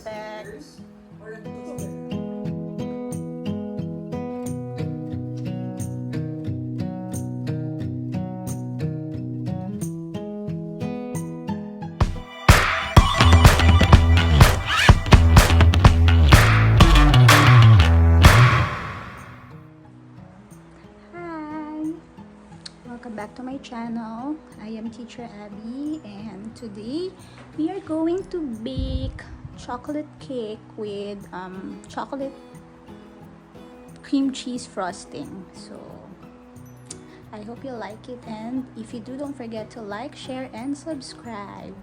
Perfect. Hi! Welcome back to my channel. I am Teacher Abby, and today we are going to bake chocolate cake with chocolate cream cheese frosting. So I hope you like it, and if you do, don't forget to like, share, and subscribe.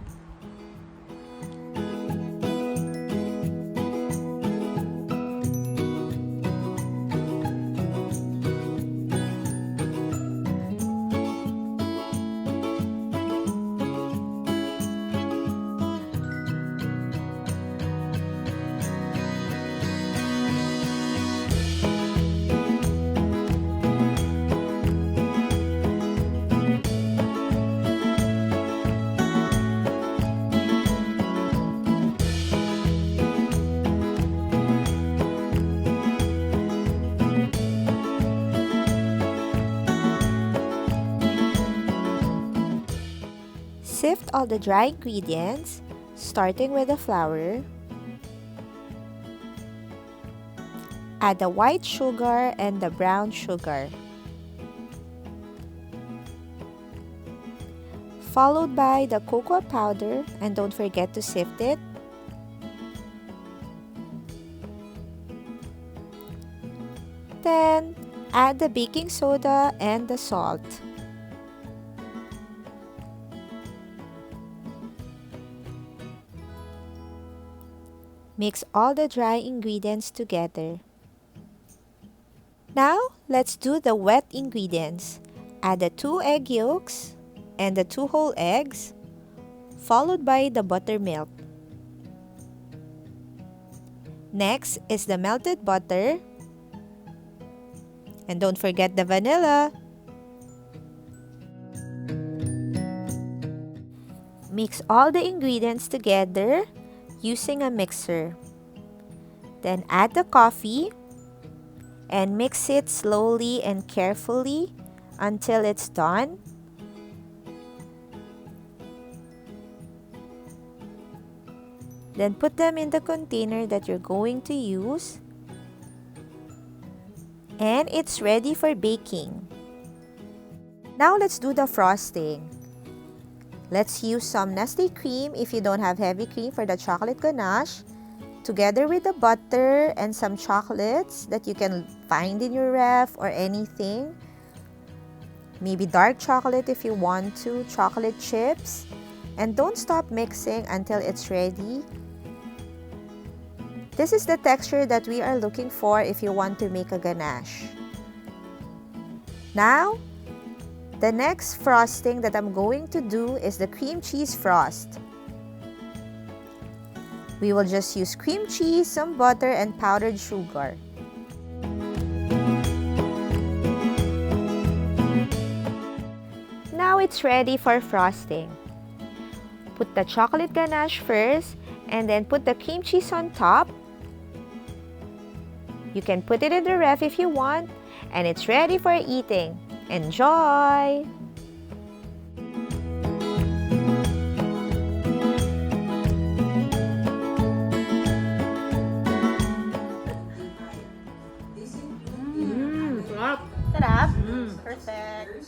Sift all the dry ingredients, starting with the flour. Add the white sugar and the brown sugar, followed by the cocoa powder, and don't forget to sift it. Then add the baking soda and the salt. Mix all the dry ingredients together. Now, let's do the wet ingredients. Add the 2 egg yolks and the 2 whole eggs, followed by the buttermilk. Next is the melted butter. And don't forget the vanilla. Mix all the ingredients together using a mixer. Then add the coffee and mix it slowly and carefully until it's done. Then put them in the container that you're going to use. And it's ready for baking. Now let's do the frosting. Let's use some Nestle cream if you don't have heavy cream for the chocolate ganache, together with the butter and some chocolates that you can find in your ref or anything. Maybe dark chocolate if you want to, chocolate chips. And don't stop mixing until it's ready. This is the texture that we are looking for if you want to make a ganache. Now, the next frosting that I'm going to do is the cream cheese frost. We will just use cream cheese, some butter, and powdered sugar. Now it's ready for frosting. Put the chocolate ganache first and then put the cream cheese on top. You can put it in the ref if you want, and it's ready for eating. Enjoy! Sarap. Perfect.